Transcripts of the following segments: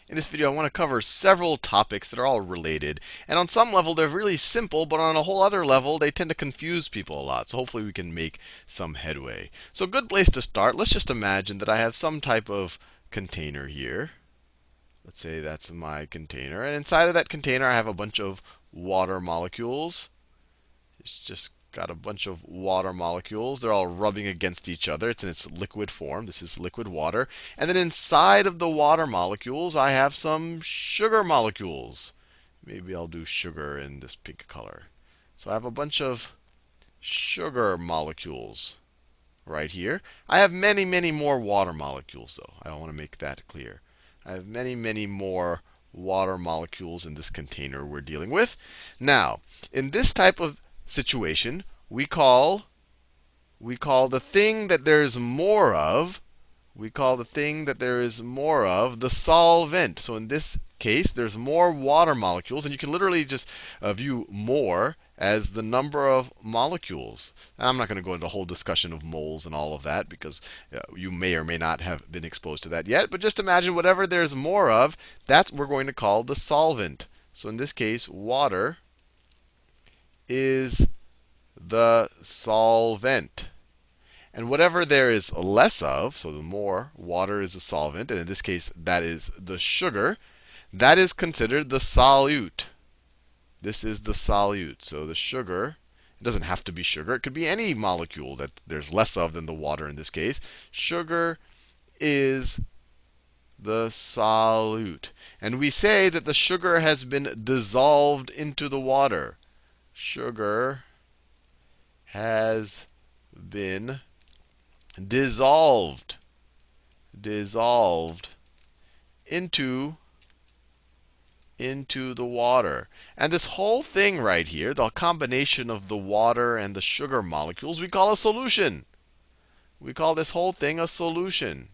In this video, I want to cover several topics that are all related. And on some level, they're really simple, but on a whole other level, they tend to confuse people a lot. So hopefully we can make some headway. So a good place to start, let's just imagine that I have some type of container here. Let's say that's my container. And inside of that container, I have a bunch of water molecules. It's just got a bunch of water molecules. They're all rubbing against each other. It's in its liquid form. This is liquid water. And then inside of the water molecules, I have some sugar molecules. Maybe I'll do sugar in this pink color. So I have a bunch of sugar molecules right here. I have many, many more water molecules, though. I want to make that clear. I have many, many more water molecules in this container we're dealing with. Now, in this type of situation, we call the thing that there's more of, the solvent. So in this case, there's more water molecules, and you can literally just view more as the number of molecules. I'm not going to go into a whole discussion of moles and all of that, because you may or may not have been exposed to that yet. But just imagine whatever there's more of, that's what we're going to call the solvent. So in this case, water is the solvent. And whatever there is less of, so the more water is the solvent, and in this case, that is the sugar, that is considered the solute. This is the solute. So the sugar, it doesn't have to be sugar. It could be any molecule that there's less of than the water in this case. Sugar is the solute. And we say that the sugar has been dissolved into the water. Sugar has been dissolved into the water. And this whole thing right here, the combination of the water and the sugar molecules, we call a solution. We call this whole thing a solution.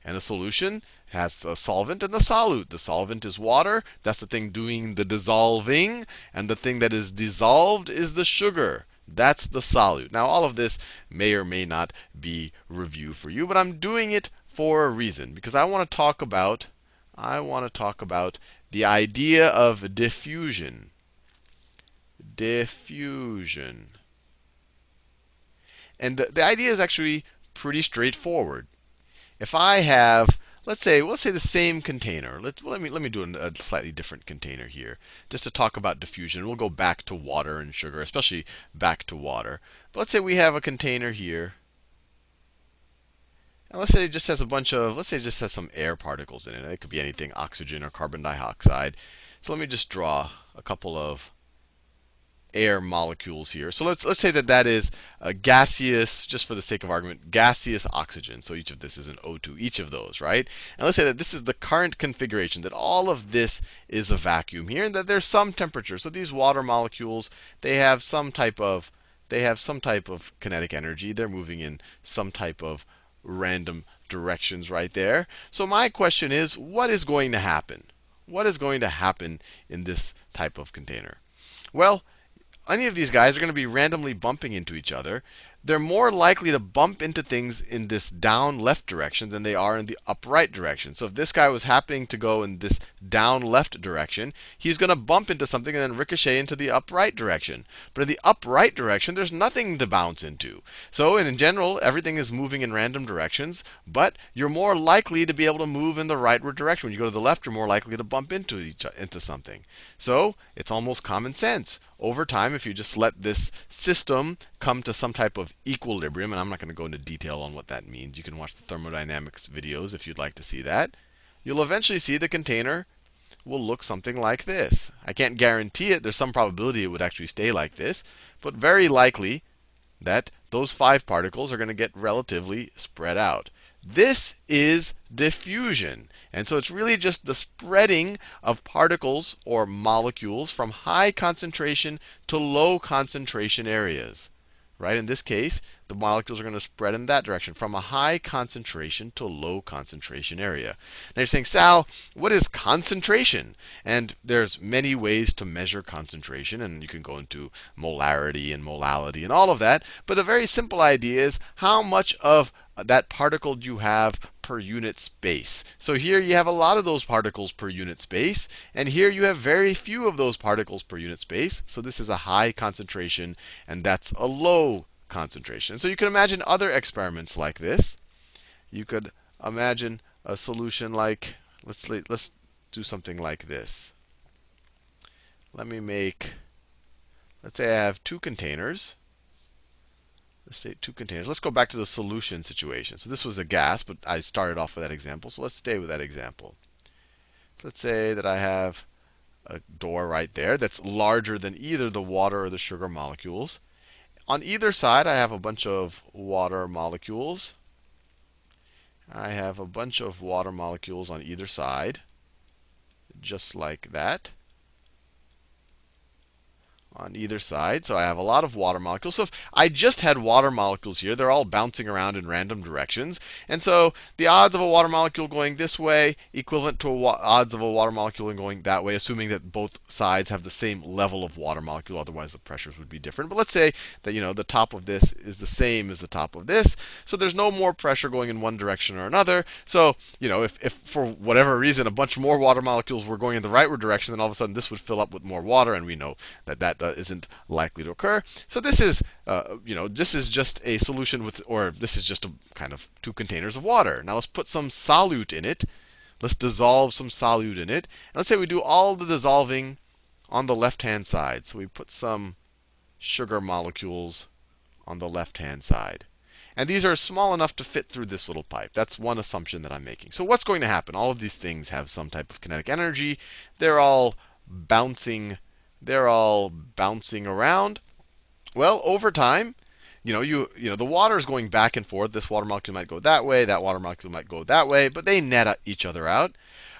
And a solution has a solvent and a solute. The solvent is water. That's the thing doing the dissolving. And the thing that is dissolved is the sugar. That's the solute. Now, all of this may or may not be review for you, but I'm doing it for a reason, because I want to talk about the idea of diffusion. Diffusion. And the idea is actually pretty straightforward. If I have, let's say the same container. Let me do a slightly different container here, just to talk about diffusion. We'll go back to water and sugar, especially back to water. But let's say we have a container here. And let's say it just has some air particles in it. It could be anything, oxygen or carbon dioxide. So let me just draw a couple of air molecules here. So let's say that is a gaseous, just for the sake of argument, gaseous oxygen. So each of this is an O2, each of those, right? And let's say that this is the current configuration, that all of this is a vacuum here, and that there's some temperature. So these water molecules, they have some type of kinetic energy. They're moving in some type of random directions right there. So my question is, what is going to happen? What is going to happen in this type of container? Well, any of these guys are going to be randomly bumping into each other. They're more likely to bump into things in this down left direction than they are in the up right direction. So if this guy was happening to go in this down left direction, he's going to bump into something and then ricochet into the up right direction. But in the up right direction, there's nothing to bounce into. So in general, everything is moving in random directions, but you're more likely to be able to move in the rightward direction. When you go to the left, you're more likely to bump into something. So it's almost common sense. Over time, if you just let this system come to some type of equilibrium, and I'm not going to go into detail on what that means. You can watch the thermodynamics videos if you'd like to see that. You'll eventually see the container will look something like this. I can't guarantee it. There's some probability it would actually stay like this, but very likely that those 5 particles are going to get relatively spread out. This is diffusion. And so it's really just the spreading of particles or molecules from high concentration to low concentration areas. Right? In this case, the molecules are going to spread in that direction, from a high concentration to low concentration area. Now you're saying, Sal, what is concentration? And there's many ways to measure concentration, and you can go into molarity and molality and all of that. But the very simple idea is how much of that particle you have per unit space. So here you have a lot of those particles per unit space, and here you have very few of those particles per unit space. So this is a high concentration, and that's a low concentration. So you can imagine other experiments like this. You could imagine a solution like, let's do something like this. Let me make, let's say I have two containers. Let's say two containers. Let's go back to the solution situation. So this was a gas, but I started off with that example. So let's stay with that example. Let's say that I have a door right there that's larger than either the water or the sugar molecules. On either side, I have a bunch of water molecules. I have a bunch of water molecules on either side, just like that. On either side. So I have a lot of water molecules. So if I just had water molecules here, they're all bouncing around in random directions. And so the odds of a water molecule going this way equivalent to odds of a water molecule going that way, assuming that both sides have the same level of water molecule. Otherwise, the pressures would be different. But let's say that the top of this is the same as the top of this. So there's no more pressure going in one direction or another. So if for whatever reason a bunch more water molecules were going in the rightward direction, then all of a sudden this would fill up with more water, and we know that isn't likely to occur. So this is, this is just a solution with, or this is just a kind of two containers of water. Now let's put some solute in it. Let's dissolve some solute in it. And let's say we do all the dissolving on the left-hand side. So we put some sugar molecules on the left-hand side. And these are small enough to fit through this little pipe. That's one assumption that I'm making. So what's going to happen? All of these things have some type of kinetic energy. They're all bouncing around. Well, over time, the water is going back and forth. This water molecule might go that way, that water molecule might go that way, but they net each other out.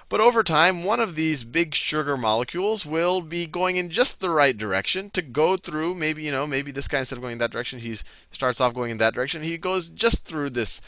But over time, one of these big sugar molecules will be going in just the right direction to go through. Maybe this guy, instead of going in that direction, he starts off going in that direction. He goes just through this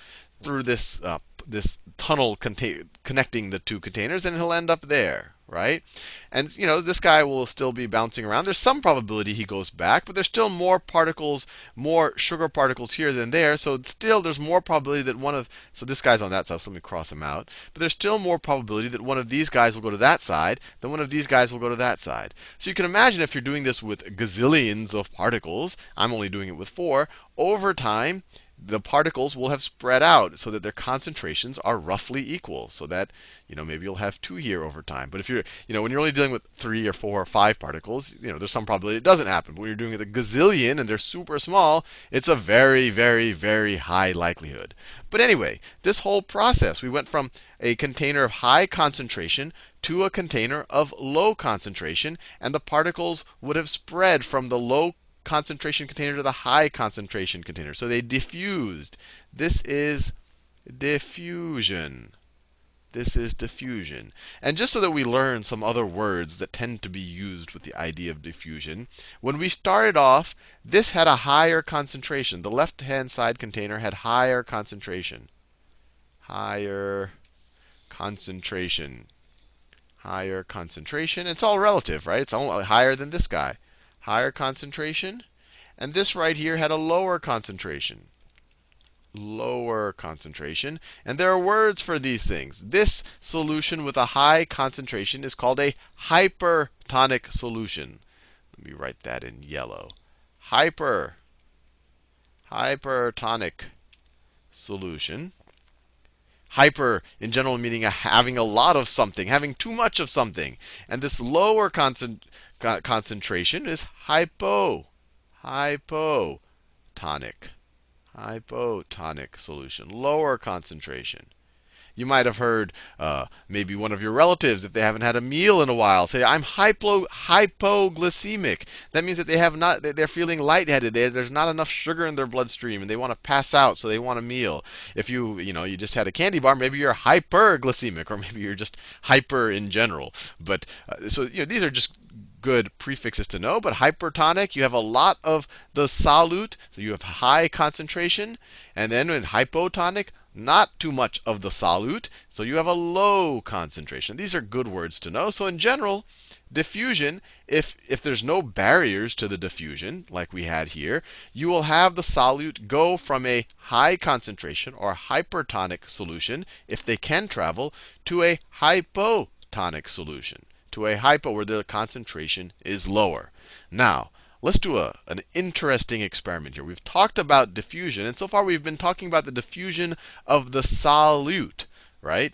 this tunnel connecting the two containers, and he'll end up there, right? And this guy will still be bouncing around. There's some probability he goes back, but there's still more particles, more sugar particles here than there. So still there's more probability that so this guy's on that side, so let me cross him out. But there's still more probability that one of these guys will go to that side than one of these guys will go to that side. So you can imagine if you're doing this with gazillions of particles, I'm only doing it with 4, over time, the particles will have spread out so that their concentrations are roughly equal. So that, maybe you'll have 2 here over time. But if you're, when you're only dealing with 3 or 4 or 5 particles, there's some probability it doesn't happen. But when you're doing it with a gazillion and they're super small, it's a very, very, very high likelihood. But anyway, this whole process, we went from a container of high concentration to a container of low concentration, and the particles would have spread from the low concentration container to the high concentration container. So they diffused. This is diffusion. This is diffusion. And just so that we learn some other words that tend to be used with the idea of diffusion, when we started off, this had a higher concentration. The left-hand side container had higher concentration. Higher concentration. Higher concentration. It's all relative, right? It's only higher than this guy. Higher concentration. And this right here had a lower concentration. Lower concentration. And there are words for these things. This solution with a high concentration is called a hypertonic solution. Let me write that in yellow. Hypertonic solution. Hyper, in general, meaning having a lot of something, having too much of something. And this lower concentration is hypotonic solution, lower concentration. You might have heard maybe one of your relatives, if they haven't had a meal in a while, say, "I'm hypoglycemic." That means that they're feeling lightheaded. There's not enough sugar in their bloodstream, and they want to pass out, so they want a meal. If you just had a candy bar, maybe you're hyperglycemic, or maybe you're just hyper in general. But so these are just good prefixes to know. But hypertonic, you have a lot of the solute, so you have high concentration. And then in hypotonic, not too much of the solute, so you have a low concentration. These are good words to know. So in general, diffusion, if there's no barriers to the diffusion, like we had here, you will have the solute go from a high concentration or hypertonic solution, if they can travel, to a hypotonic solution, to a hypo where the concentration is lower. Now, let's do an interesting experiment here. We've talked about diffusion, and so far we've been talking about the diffusion of the solute, right?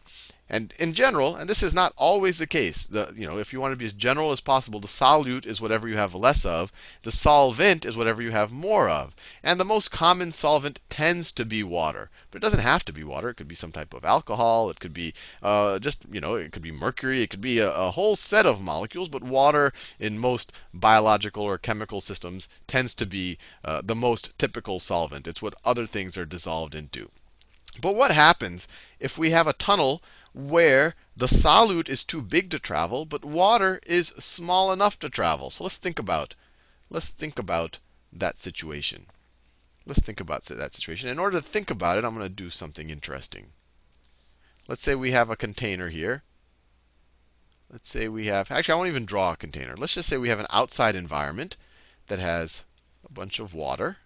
And in general, and this is not always the case, if you want to be as general as possible, the solute is whatever you have less of. The solvent is whatever you have more of. And the most common solvent tends to be water. But it doesn't have to be water. It could be some type of alcohol. It could be it could be mercury. It could be a whole set of molecules. But water in most biological or chemical systems tends to be the most typical solvent. It's what other things are dissolved into. But what happens if we have a tunnel where the solute is too big to travel, but water is small enough to travel? So let's think about that situation. Let's think about that situation. In order to think about it, I'm going to do something interesting. Let's say we have a container here. Let's say we have, actually, I won't even draw a container. Let's just say we have an outside environment that has a bunch of water.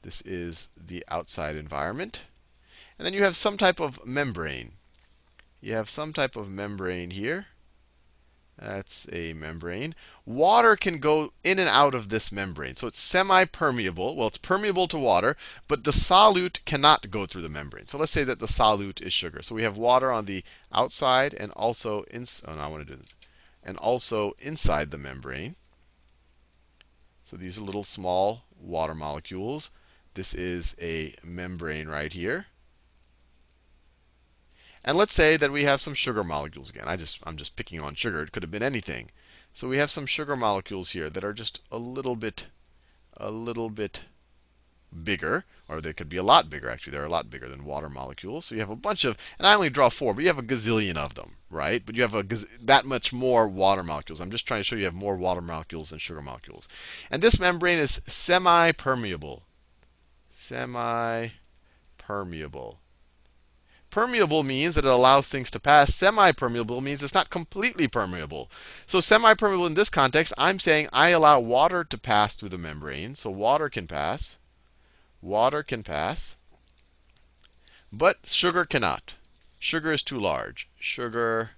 This is the outside environment. And then you have some type of membrane. You have some type of membrane here. That's a membrane. Water can go in and out of this membrane. So it's semi-permeable. Well, it's permeable to water, but the solute cannot go through the membrane. So let's say that the solute is sugar. So we have water on the outside and also and also inside the membrane. So these are little small water molecules. This is a membrane right here. And let's say that we have some sugar molecules again. I'm just picking on sugar. It could have been anything. So we have some sugar molecules here that are just a little bit bigger, or they could be a lot bigger. Actually, they're a lot bigger than water molecules. So you have a bunch of, and I only draw 4, but you have a gazillion of them, right? But you have that much more water molecules. I'm just trying to show you have more water molecules than sugar molecules. And this membrane is semi-permeable. Semi-permeable. Permeable means that it allows things to pass. Semi-permeable means it's not completely permeable. So semi-permeable in this context, I'm saying I allow water to pass through the membrane. So water can pass. Water can pass. But sugar cannot. Sugar is too large. Sugar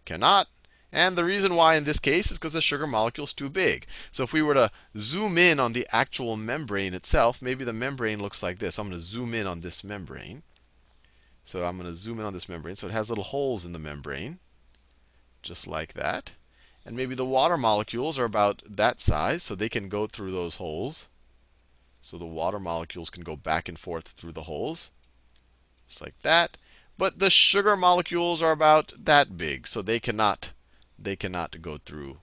cannot. And the reason why in this case is because the sugar molecule is too big. So if we were to zoom in on the actual membrane itself, maybe the membrane looks like this. I'm going to zoom in on this membrane. So I'm going to zoom in on this membrane. So it has little holes in the membrane, just like that. And maybe the water molecules are about that size, so they can go through those holes. So the water molecules can go back and forth through the holes, just like that. But the sugar molecules are about that big, so they cannot go through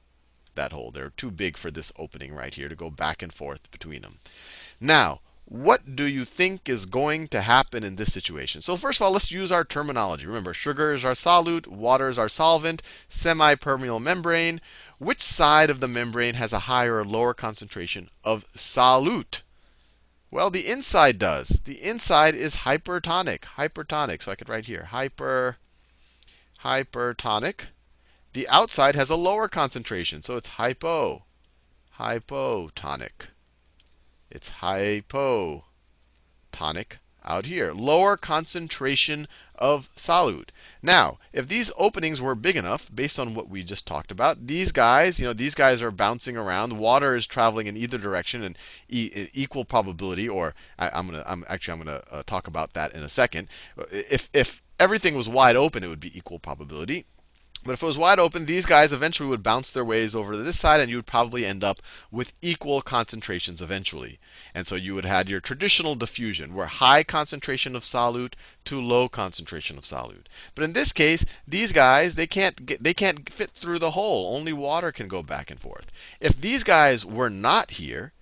that hole. They're too big for this opening right here to go back and forth between them. Now, what do you think is going to happen in this situation? So first of all, let's use our terminology. Remember, sugar is our solute, water is our solvent, semi-permeable membrane. Which side of the membrane has a higher or lower concentration of solute? Well, the inside does. The inside is hypertonic. Hypertonic. So I could write here, hypertonic. The outside has a lower concentration, so it's hypotonic. It's hypotonic out here. Lower concentration of solute. Now, if these openings were big enough, based on what we just talked about, these guys are bouncing around. Water is traveling in either direction and equal probability. Or I'm gonna talk about that in a second. If everything was wide open, it would be equal probability. But if it was wide open, these guys eventually would bounce their ways over to this side, and you would probably end up with equal concentrations eventually. And so you would have your traditional diffusion, where high concentration of solute to low concentration of solute. But in this case, these guys, they can't fit through the hole. Only water can go back and forth. If these guys were not here,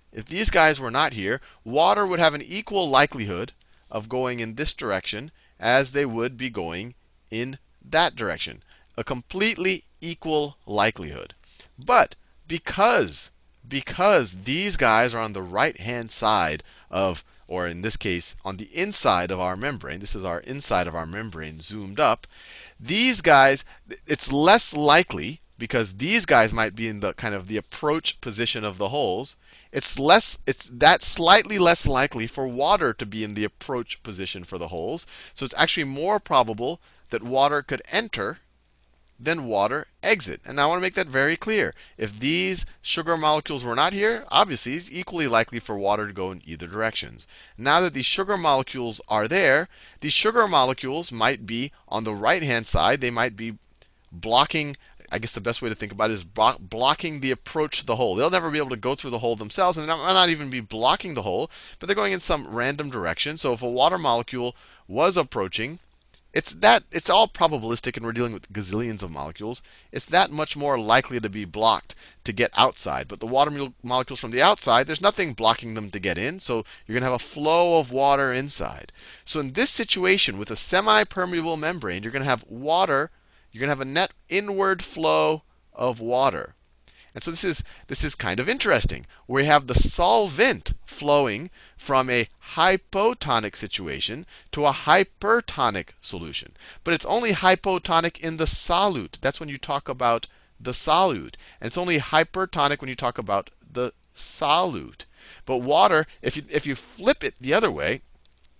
water would have an equal likelihood of going in this direction as they would be going in that direction. A completely equal likelihood. But because these guys are on the right-hand side of or in this case, on the inside of our membrane, this is our inside of our membrane zoomed up, these guys, it's less likely, because these guys might be in the kind of the approach position of the holes. It's that slightly less likely for water to be in the approach position for the holes. So it's actually more probable that water could enter than water exit. And I want to make that very clear. If these sugar molecules were not here, obviously it's equally likely for water to go in either directions. Now that these sugar molecules are there, these sugar molecules might be on the right-hand side. They might be blocking, I guess the best way to think about it is blocking the approach to the hole. They'll never be able to go through the hole themselves, and they might not even be blocking the hole, but they're going in some random direction. So if a water molecule was approaching, it's all probabilistic, and we're dealing with gazillions of molecules. It's that much more likely to be blocked to get outside. But the water molecules from the outside, there's nothing blocking them to get in. So you're going to have a flow of water inside. So in this situation, with a semi-permeable membrane, you're going to have water. You're going to have a net inward flow of water. And so this is kind of interesting. We have the solvent flowing from a hypotonic situation to a hypertonic solution. But it's only hypotonic in the solute. That's when you talk about the solute. And it's only hypertonic when you talk about the solute. But water, if you flip it the other way,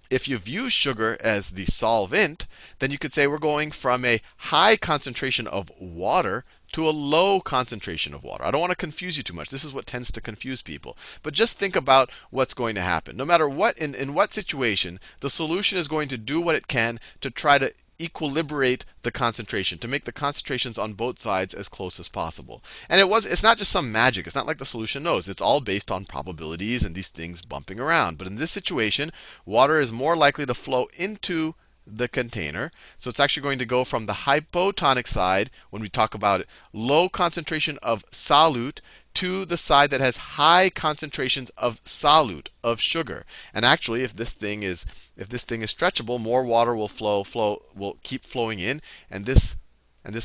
if you view sugar as the solvent, then you could say we're going from a high concentration of water to a low concentration of water. I don't want to confuse you too much. This is what tends to confuse people. But just think about what's going to happen. No matter what, in what situation, the solution is going to do what it can to try to equilibrate the concentration, to make the concentrations on both sides as close as possible. And it's not just some magic. It's not like the solution knows. It's all based on probabilities and these things bumping around. But in this situation, water is more likely to flow into the container. So it's actually going to go from the hypotonic side, when we talk about it, low concentration of solute, to the side that has high concentrations of solute, of sugar. And actually, if this thing is stretchable, more water will keep flowing in, and this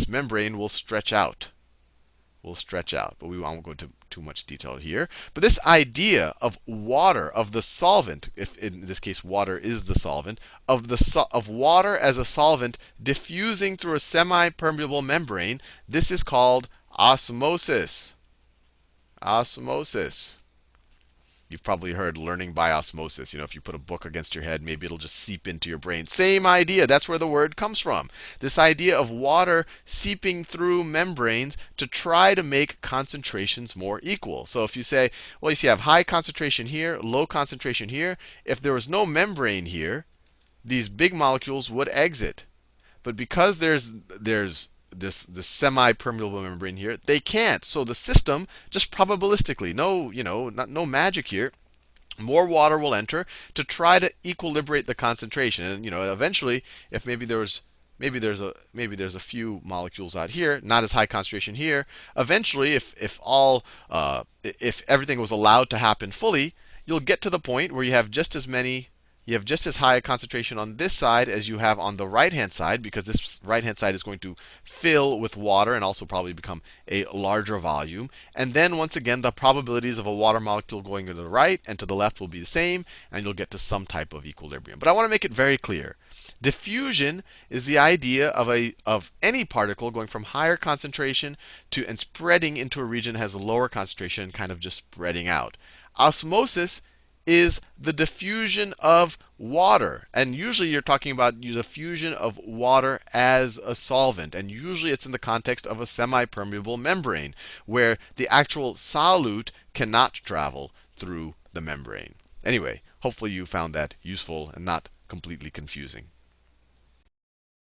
membrane will stretch out. But we won't go into too much detail here. But this idea of water, of the solvent, if in this case water is the solvent, of water as a solvent diffusing through a semi-permeable membrane, this is called osmosis. Osmosis. You've probably heard learning by osmosis. If you put a book against your head, maybe it'll just seep into your brain. Same idea. That's where the word comes from. This idea of water seeping through membranes to try to make concentrations more equal. So if you say, well, you see, I have high concentration here, low concentration here. If there was no membrane here, these big molecules would exit. But because there's this semi-permeable membrane here, they can't. So the system, just probabilistically, no magic here, more water will enter to try to equilibrate the concentration. And eventually, if maybe there's a few molecules out here, not as high concentration here. Eventually, if everything was allowed to happen fully, you'll get to the point where you have just as high a concentration on this side as you have on the right-hand side, because this right-hand side is going to fill with water and also probably become a larger volume. And then once again, the probabilities of a water molecule going to the right and to the left will be the same, and you'll get to some type of equilibrium. But I want to make it very clear. Diffusion is the idea of any particle going from higher concentration and spreading into a region that has a lower concentration and kind of just spreading out. Osmosis is the diffusion of water. And usually you're talking about the diffusion of water as a solvent. And usually it's in the context of a semi-permeable membrane, where the actual solute cannot travel through the membrane. Anyway, hopefully you found that useful and not completely confusing.